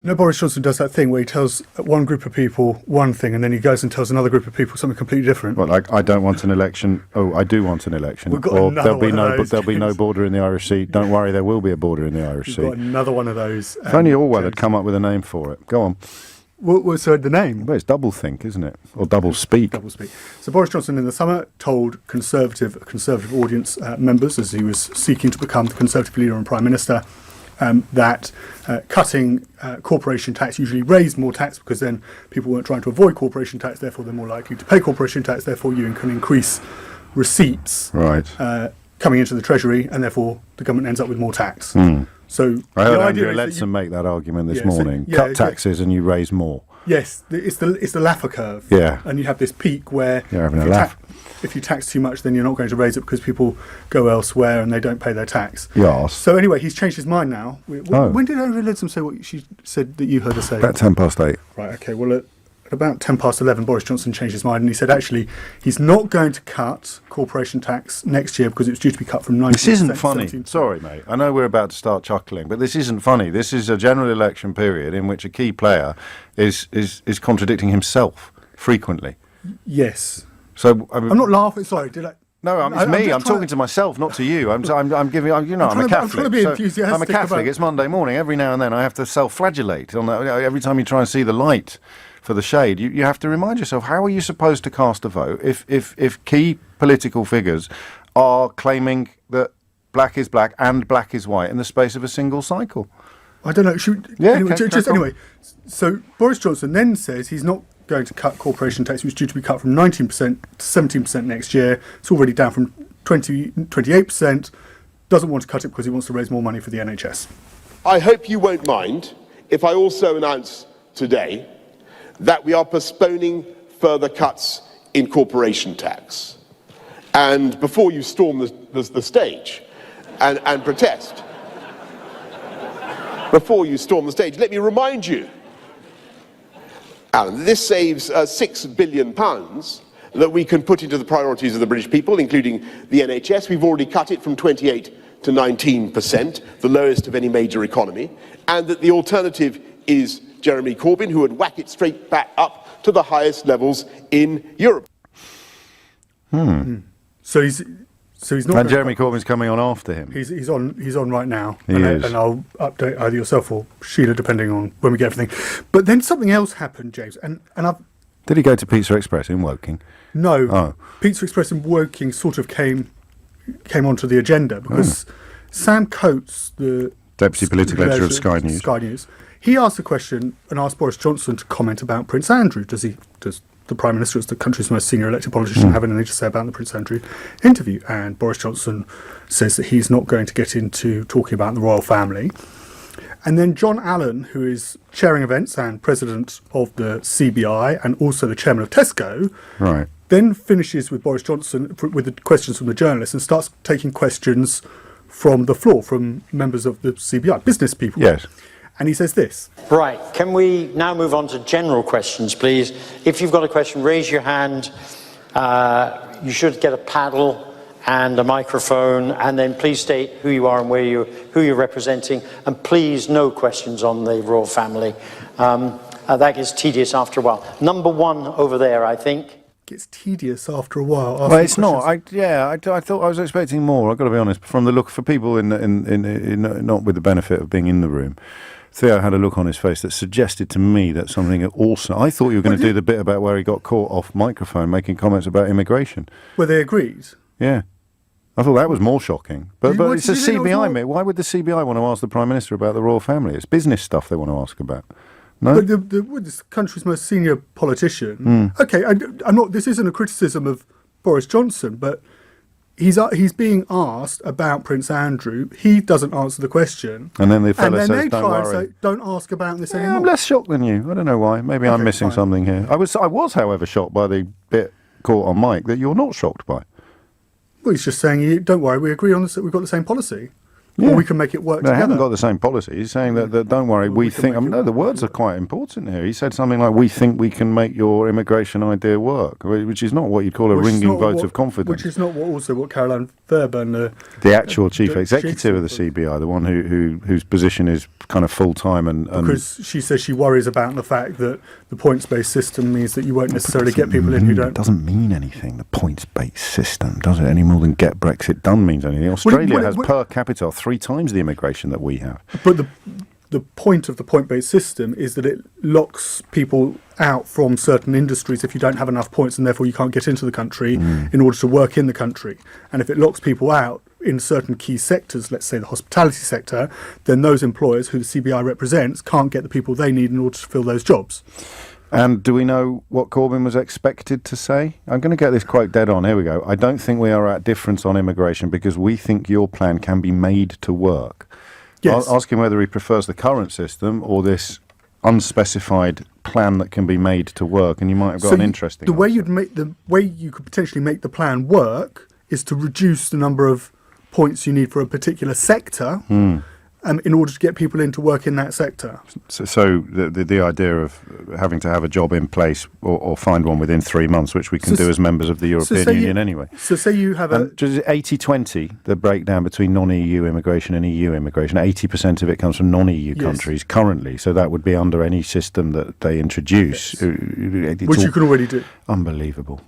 No, Boris Johnson does that thing where he tells one group of people one thing and then he goes and tells another group of people something completely different. Well, like, I don't want an election. Oh, I do want an election. We've got or another there'll be no border in the Irish Sea. Don't worry, there will be a border in the Irish Sea. We've got another one of those. If only Orwell had come up with a name for it. Go on. What's the name? Well, it's doublethink, isn't it? Or double speak. Double speak. So Boris Johnson in the summer told conservative audience members, as he was seeking to become the Conservative leader and Prime Minister, that cutting corporation tax usually raised more tax because then people weren't trying to avoid corporation tax, therefore they're more likely to pay corporation tax, therefore you can increase receipts coming into the Treasury, and therefore the government ends up with more tax. So I heard Andrew Leadsom make that argument this morning. Cut taxes and you raise more. Yes, it's the Laffer curve. Yeah. And you have this peak where you're having a laugh. If you tax too much, then you're not going to raise it because people go elsewhere and they don't pay their tax. Yes. So anyway, he's changed his mind now. When did Andrew Leadsom say what she said that you heard her say? About 8:10. Right, okay. Well, at about 11:10, Boris Johnson changed his mind and he said actually he's not going to cut corporation tax next year because it's due to be cut from 19%. This isn't funny. Sorry, mate. I know we're about to start chuckling, but this isn't funny. This is a general election period in which a key player is contradicting himself frequently. Yes. So I'm not laughing. Sorry, did I? No, it's me. I'm talking to myself, not to you. I'm giving. I'm a Catholic. I'm trying to be enthusiastic. I'm a Catholic. It's Monday morning. Every now and then, I have to self-flagellate. Every time you try and see the light for the shade, you have to remind yourself: how are you supposed to cast a vote if key political figures are claiming that black is black and black is white in the space of a single cycle? I don't know. Anyway, so Boris Johnson then says he's not going to cut corporation tax, which is due to be cut from 19% to 17% next year. It's already down from 28%. Doesn't want to cut it because he wants to raise more money for the NHS. I hope you won't mind if I also announce today that we are postponing further cuts in corporation tax. And before you storm the stage and protest, let me remind you, Alan, this saves £6 billion that we can put into the priorities of the British people, including the NHS. We've already cut it from 28% to 19%, the lowest of any major economy, and that the alternative is Jeremy Corbyn, who would whack it straight back up to the highest levels in Europe. So he's not. And Jeremy Corbyn's coming on after him. He's on right now. He is. And I'll update either yourself or Sheila, depending on when we get everything. But then something else happened, James, and I've. Did he go to Pizza Express in Woking? No. Oh. Pizza Express in Woking sort of came onto the agenda because Sam Coates, the Deputy Political Editor of Sky News, he asked a question and asked Boris Johnson to comment about Prince Andrew. Does the Prime Minister, as the country's most senior elected politician, have anything to say about the Prince Andrew interview? And Boris Johnson says that he's not going to get into talking about the royal family. And then John Allen, who is chairing events and president of the CBI and also the chairman of Tesco, then finishes with Boris Johnson with the questions from the journalists and starts taking questions from the floor, from members of the CBI, business people. Yes. And he says this. Right, can we now move on to general questions, please? If you've got a question, raise your hand. You should get a paddle and a microphone, and then please state who you are and who you're representing, and please no questions on the royal family. That gets tedious after a while. Number one over there, I think. Gets tedious after a while. Well, it's not. I thought I was expecting more. I've got to be honest. From the look for people in not with the benefit of being in the room, Theo had a look on his face that suggested to me that something also. I thought you were going to do the bit about where he got caught off microphone making comments about immigration. Where they agreed. Yeah. I thought that was more shocking. But it's a CBI, mate. Why would the CBI want to ask the Prime Minister about the royal family? It's business stuff they want to ask about. No? But the country's most senior politician... OK, I'm not. This isn't a criticism of Boris Johnson, but he's being asked about Prince Andrew. He doesn't answer the question. And then the fellow says, they don't try worry. and say, don't ask about this anymore. I'm less shocked than you. I don't know why. Maybe I'm missing something here. I was, however, shocked by the bit caught on mic that you're not shocked by. Well, he's just saying, don't worry, we agree on this, we've got the same policy. or we can make it work They haven't together. got the same policy. He's saying that don't worry, we think. No, the words are quite important here. He said something like, "We think we can make your immigration idea work," which is not what you'd call a Which is ringing not vote what- of confidence. Which is not what Caroline Fairbairn, The actual chief the executive of the CBI, the one whose position is kind of full time and because she says she worries about the fact that the points-based system means that you won't necessarily get people in who It don't. doesn't mean anything. The points-based system does it any more than get Brexit done means anything. Australia has per capita 3 times the immigration that we have. But the point of the point-based system is that it locks people out from certain industries if you don't have enough points, and therefore you can't get into the country in order to work in the country. And if it locks people out in certain key sectors, let's say the hospitality sector, then those employers who the CBI represents can't get the people they need in order to fill those jobs. And do we know what Corbyn was expected to say? I'm going to get this quite dead on. Here we go. I don't think we are at difference on immigration because we think your plan can be made to work. Yes. I'll ask him whether he prefers the current system or this unspecified plan that can be made to work, and you might have got an interesting The way answer. you could potentially make the plan work is to reduce the number of points you need for a particular sector in order to get people in to work in that sector. So the idea of having to have a job in place or find one within 3 months, which we can do as members of the European Union anyway. So say you have a... Just 80-20, the breakdown between non-EU immigration and EU immigration. 80% of it comes from non-EU countries currently. So that would be under any system that they introduce. Which you can already do. Unbelievable.